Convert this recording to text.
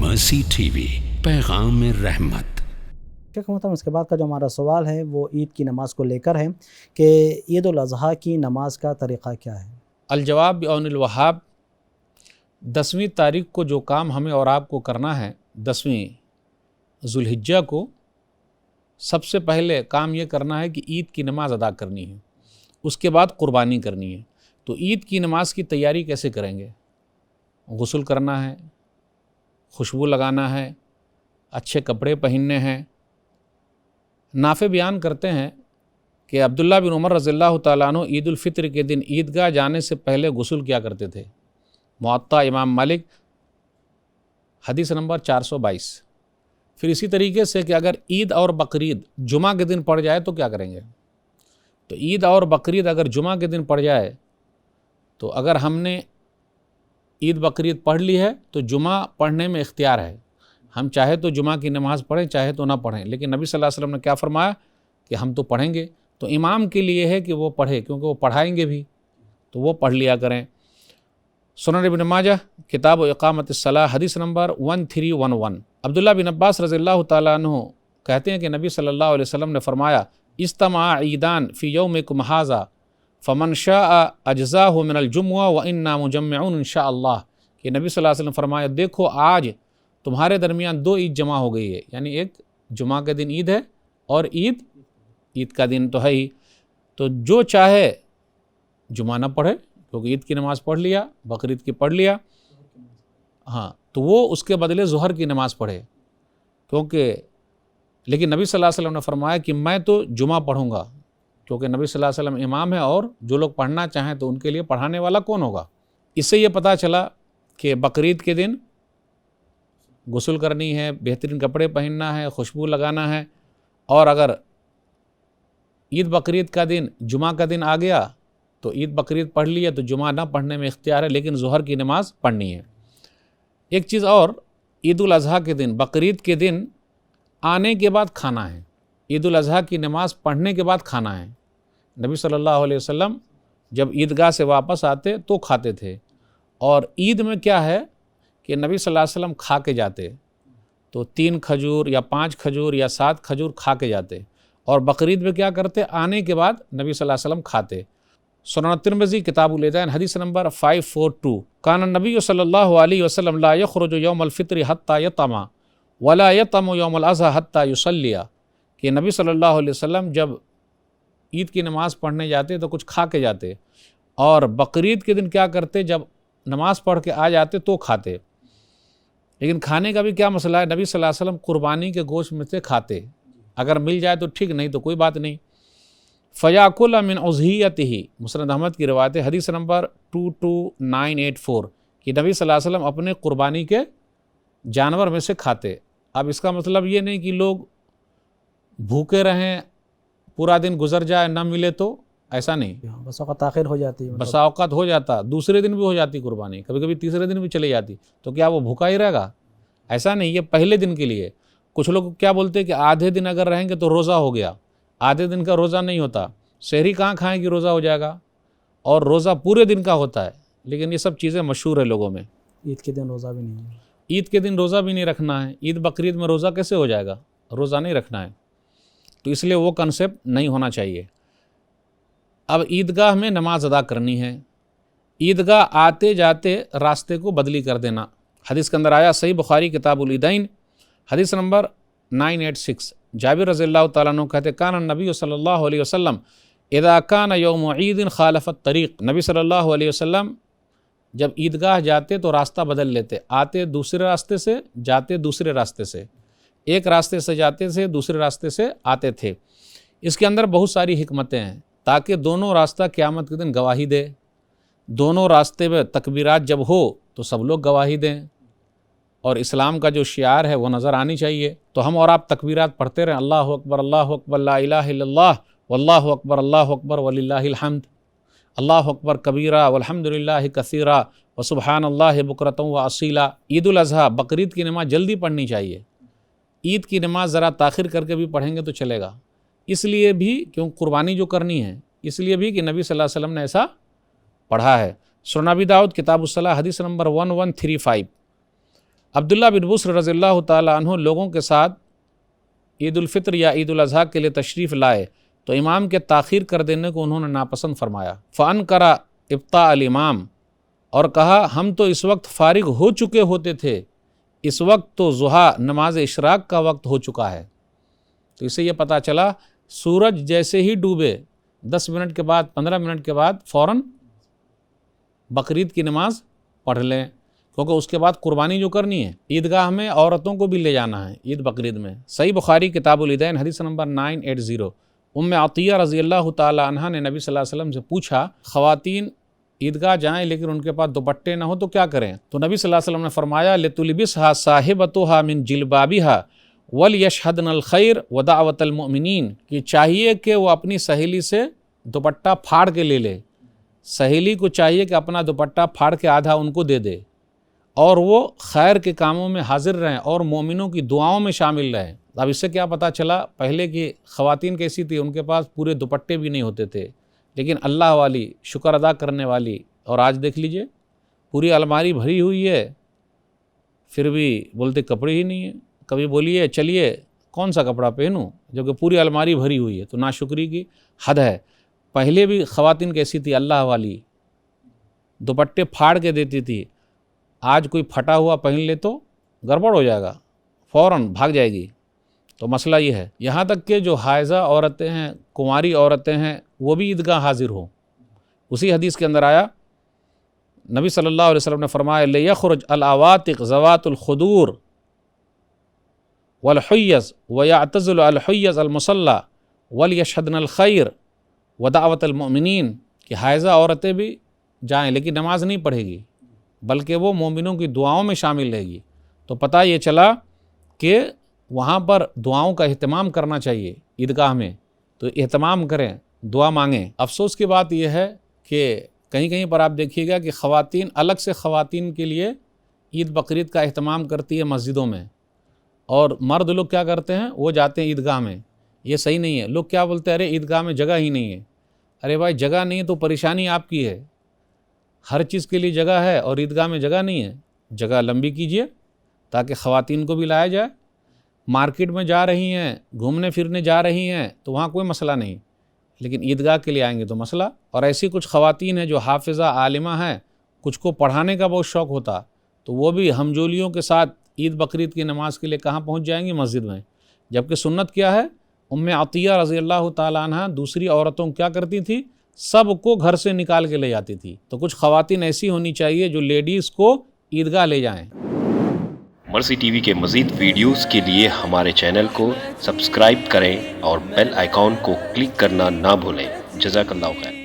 مرسی T V, پیغام رحمت۔ شیخ محترم، اس کے بعد کا جو ہمارا سوال ہے وہ عید کی نماز کو لے کر ہے کہ عید الاضحیٰ کی نماز کا طریقہ کیا ہے؟ الجواب بعون الوہاب، 10ویں تاریخ کو جو کام ہمیں اور آپ کو کرنا ہے، 10ویں ذوالحجہ کو سب سے پہلے کام یہ کرنا ہے کہ عید کی نماز ادا کرنی ہے، اس کے بعد قربانی کرنی ہے۔ تو عید کی نماز کی تیاری کیسے کریں گے؟ غسل کرنا ہے، خوشبو لگانا ہے، اچھے کپڑے پہننے ہیں۔ نافع بیان کرتے ہیں کہ عبداللہ بن عمر رضی اللہ تعالیٰ عنہ عید الفطر کے دن عیدگاہ جانے سے پہلے غسل کیا کرتے تھے۔ موطا امام مالک، حدیث نمبر 422۔ پھر اسی طریقے سے کہ اگر عید اور بقرعید جمعہ کے دن پڑ جائے تو کیا کریں گے؟ تو عید اور بقرعید اگر جمعہ کے دن پڑ جائے تو اگر ہم نے عید بقرعید پڑھ لی ہے تو جمعہ پڑھنے میں اختیار ہے، ہم چاہے تو جمعہ کی نماز پڑھیں چاہے تو نہ پڑھیں، لیکن نبی صلی اللہ علیہ وسلم نے کیا فرمایا کہ ہم تو پڑھیں گے۔ تو امام کے لیے ہے کہ وہ پڑھے، کیونکہ وہ پڑھائیں گے بھی، تو وہ پڑھ لیا کریں۔ سنن ابن ماجہ کتاب و اقامت الصلاۃ، حدیث نمبر 1311۔ عبداللہ بن عباس رضی اللہ تعالیٰ عنہ کہتے ہیں کہ نبی صلی اللہ علیہ وسلم نے فرمایا، اجتمع عیدان فی یومکم ھذا فمن شاء اجزاہ من الجمعہ وانا مجمعون ان شاء اللہ، کہ نبی صلی اللہ علیہ وسلم فرمایا دیکھو آج تمہارے درمیان 2 عید جمع ہو گئی ہے، یعنی ایک جمعہ کے دن عید ہے اور عید کا دن تو ہے ہی، تو جو چاہے جمعہ نہ پڑھے کیونکہ عید کی نماز پڑھ لیا، بقرعید کی پڑھ لیا، ہاں تو وہ اس کے بدلے ظہر کی نماز پڑھے، کیونکہ لیکن نبی صلی اللہ علیہ وسلم نے فرمایا کہ میں تو جمعہ پڑھوں گا، کیونکہ نبی صلی اللہ علیہ وسلم امام ہے اور جو لوگ پڑھنا چاہیں تو ان کے لیے پڑھانے والا کون ہوگا۔ اس سے یہ پتہ چلا کہ بقرعید کے دن غسل کرنی ہے، بہترین کپڑے پہننا ہے، خوشبو لگانا ہے، اور اگر عید بقرعید کا دن جمعہ کا دن آ گیا تو عید بقرعید پڑھ لی ہے تو جمعہ نہ پڑھنے میں اختیار ہے، لیکن ظہر کی نماز پڑھنی ہے۔ ایک چیز اور، عید الاضحیٰ کے دن، بقرعید کے دن آنے کے بعد کھانا ہے، عید الاضحیٰ کی نماز پڑھنے کے بعد کھانا ہے۔ نبی صلی اللہ علیہ وسلم جب عیدگاہ سے واپس آتے تو کھاتے تھے، اور عید میں کیا ہے کہ نبی صلی اللہ علیہ وسلم کھا کے جاتے، تو 3 کھجور یا 5 کھجور یا 7 کھجور کھا کے جاتے، اور بقرعید میں کیا کرتے؟ آنے کے بعد نبی صلی اللہ علیہ وسلم کھاتے۔ سنن ترمذی کتاب العیدین، حدیث نمبر 542۔ کان النبی صلی اللہ علیہ وسلم لا یخرج یوم الفطر حتی یطعم ولا یطعم یوم الاضحیٰ حتی یصلی، کہ نبی صلی اللہ علیہ وسلم جب عید کی نماز پڑھنے جاتے تو کچھ کھا کے جاتے، اور بقرعید کے دن کیا کرتے؟ جب نماز پڑھ کے آ جاتے تو کھاتے۔ لیکن کھانے کا بھی کیا مسئلہ ہے؟ نبی صلی اللہ علیہ وسلم قربانی کے گوشت میں سے کھاتے، اگر مل جائے تو ٹھیک، نہیں تو کوئی بات نہیں۔ فَيَأْكُلَ مِنْ أُضْحِيَّتِهِ، مسند احمد کی روایت ہے، حدیث نمبر 22984، کہ نبی صلی اللہ علیہ وسلم اپنے قربانی کے جانور میں سے کھاتے۔ اب اس کا مطلب یہ نہیں کہ لوگ بھوکے رہیں، پورا دن گزر جائے نہ ملے تو، ایسا نہیں، بس اوقات تاخیر ہو جاتی ہے، بسا اوقات ہو جاتا، دوسرے دن بھی ہو جاتی قربانی، کبھی کبھی تیسرے دن بھی چلے جاتی، تو کیا وہ بھوکا ہی رہے گا؟ ایسا نہیں، یہ پہلے دن کے لیے۔ کچھ لوگ کیا بولتے ہیں کہ آدھے دن اگر رہیں گے تو روزہ ہو گیا، آدھے دن کا روزہ نہیں ہوتا، سحری کہاں کھائیں کہ روزہ ہو جائے گا، اور روزہ پورے دن کا ہوتا ہے۔ لیکن یہ سب چیزیں مشہور ہے لوگوں میں۔ عید کے دن روزہ بھی نہیں ہے، عید کے دن روزہ بھی نہیں رکھنا ہے، عید بقرعید میں روزہ کیسے ہو جائے گا؟ روزہ نہیں رکھنا ہے، تو اس لیے وہ کنسیپٹ نہیں ہونا چاہیے۔ اب عیدگاہ میں نماز ادا کرنی ہے، عیدگاہ آتے جاتے راستے کو بدلی کر دینا۔ حدیث کے اندر آیا، صحیح بخاری کتاب العیدین، حدیث نمبر 986، جابر رضی اللہ تعالیٰ عنہ کہتے، کان النبی صلی اللہ علیہ وسلم اذا کان یوم عید خالف الطریق، نبی صلی اللہ علیہ وسلم جب عیدگاہ جاتے تو راستہ بدل لیتے، آتے دوسرے راستے سے، جاتے دوسرے راستے سے، ایک راستے سے جاتے تھے، دوسرے راستے سے آتے تھے۔ اس کے اندر بہت ساری حکمتیں ہیں، تاکہ دونوں راستہ قیامت کے دن گواہی دے، دونوں راستے میں تکبیرات جب ہو تو سب لوگ گواہی دیں، اور اسلام کا جو شعار ہے وہ نظر آنی چاہیے۔ تو ہم اور آپ تکبیرات پڑھتے رہیں، اللہ اکبر لا الہ الا اللہ واللہ اکبر وللہ الحمد، اللہ اکبر کبیرہ والحمد للہ کثیرہ وسبحان اللہ بکرۃ واصیلا۔ عید الاضحیٰ بقرعید کی نماز جلدی پڑھنی چاہیے، عید کی نماز ذرا تاخیر کر کے بھی پڑھیں گے تو چلے گا، اس لیے بھی کیوں قربانی جو کرنی ہے، اس لیے بھی کہ نبی صلی اللہ علیہ وسلم نے ایسا پڑھا ہے۔ سنن ابی داؤد کتاب الصلاۃ، حدیث نمبر 1135۔ عبداللہ بن بسر رضی اللہ تعالیٰ عنہ لوگوں کے ساتھ عید الفطر یا عید الاضحیٰ کے لیے تشریف لائے تو امام کے تاخیر کر دینے کو انہوں نے ناپسند فرمایا۔ فَأَنْكَرَ ابطاء الامام، اور کہا ہم تو اس وقت فارغ ہو چکے ہوتے تھے، اس وقت تو ضحیٰ نماز اشراق کا وقت ہو چکا ہے۔ تو اسے یہ پتہ چلا سورج جیسے ہی ڈوبے 10 منٹ کے بعد 15 منٹ کے بعد فوراً بقرعید کی نماز پڑھ لیں، کیونکہ اس کے بعد قربانی جو کرنی ہے عیدگاہ میں عورتوں کو بھی لے جانا ہے عید بقرعید میں۔ صحیح بخاری کتاب العیدین حدیث نمبر 980۔ ام عطیہ رضی اللہ تعالی عنہ نے نبی صلی اللہ علیہ وسلم سے پوچھا خواتین عیدگاہ جائیں لیکن ان کے پاس دوپٹے نہ ہو تو کیا کریں؟ تو نبی صلی اللہ علیہ وسلم نے فرمایا لِتُلْبِسْهَا صَاحِبَتُهَا مِنْ جِلْبَابِهَا وَلْيَشْهَدْنَ الْخَيْرَ وَدَعْوَةَ الْمُؤْمِنِينَ، کہ چاہیے کہ وہ اپنی سہیلی سے دوپٹہ پھاڑ کے لے لے، سہیلی کو چاہیے کہ اپنا دوپٹہ پھاڑ کے آدھا ان کو دے دے اور وہ خیر کے کاموں میں حاضر رہیں اور مومنوں کی دعاؤں میں شامل رہیں۔ اب اس سے کیا پتہ چلا پہلے کی خواتین کیسی تھی، ان کے پاس پورے دوپٹے بھی نہیں ہوتے تھے لیکن اللہ والی، شکر ادا کرنے والی، اور آج دیکھ لیجئے پوری الماری بھری ہوئی ہے پھر بھی بولتے کپڑے ہی نہیں ہیں۔ کبھی بولیے چلیے کون سا کپڑا پہنوں جبکہ پوری الماری بھری ہوئی ہے، تو ناشکری کی حد ہے۔ پہلے بھی خواتین کیسی تھی اللہ والی، دوپٹے پھاڑ کے دیتی تھی، آج کوئی پھٹا ہوا پہن لے تو گڑبڑ ہو جائے گا، فوراً بھاگ جائے گی۔ تو مسئلہ یہ ہے، یہاں تک کہ جو حائضہ عورتیں ہیں، کنواری عورتیں ہیں، وہ بھی عیدگاہ حاضر ہوں۔ اسی حدیث کے اندر آیا نبی صلی اللہ علیہ وسلم نے فرمایا لِيَخْرُجْ الْعَوَاتِقُ ذَوَاتُ الْخُدُورِ وَالْحُيَّزِ وَيَعْتَزِلُ الْحُيَّزَ الْمُصَلَّى وَلْيَشْهَدْنَ الْخَيْرَ وَدَعْوَةَ الْمُؤْمِنِينَ، کہ حائضہ عورتیں بھی جائیں لیکن نماز نہیں پڑھے گی بلکہ وہ مومنوں کی دعاؤں میں شامل رہے گی۔ تو پتہ یہ چلا کہ وہاں پر دعاؤں کا اہتمام کرنا چاہیے عیدگاہ میں، تو اہتمام کریں، دعا مانگیں۔ افسوس کی بات یہ ہے کہ کہیں کہیں پر آپ دیکھیے گا کہ خواتین الگ سے خواتین کے لیے عید بقرعید کا اہتمام کرتی ہے مسجدوں میں، اور مرد لوگ کیا کرتے ہیں وہ جاتے ہیں عیدگاہ میں۔ یہ صحیح نہیں ہے۔ لوگ کیا بولتے ہیں ارے عیدگاہ میں جگہ ہی نہیں ہے۔ ارے بھائی جگہ نہیں ہے تو پریشانی آپ کی ہے، ہر چیز کے لیے جگہ ہے اور عیدگاہ میں جگہ نہیں ہے۔ جگہ لمبی کیجئے تاکہ خواتین کو بھی لایا جائے۔ مارکیٹ میں جا رہی ہیں، گھومنے پھرنے جا رہی ہیں تو وہاں کوئی مسئلہ نہیں، لیکن عیدگاہ کے لیے آئیں گے تو مسئلہ۔ اور ایسی کچھ خواتین ہیں جو حافظہ عالمہ ہیں، کچھ کو پڑھانے کا بہت شوق ہوتا، تو وہ بھی ہمجولیوں کے ساتھ عید بقرعید کی نماز کے لیے کہاں پہنچ جائیں گی؟ مسجد میں۔ جبکہ سنت کیا ہے؟ ام عطیہ رضی اللہ تعالیٰ عنہ دوسری عورتوں کیا کرتی تھی؟ سب کو گھر سے نکال کے لے جاتی تھی۔ تو کچھ خواتین ایسی ہونی چاہیے جو لیڈیز کو عیدگاہ لے جائیں۔ مرسی ٹی وی کے مزید ویڈیوز کے لیے ہمارے چینل کو سبسکرائب کریں اور بیل آئیکن کو کلک کرنا نہ بھولیں۔ جزاک اللہ خیر۔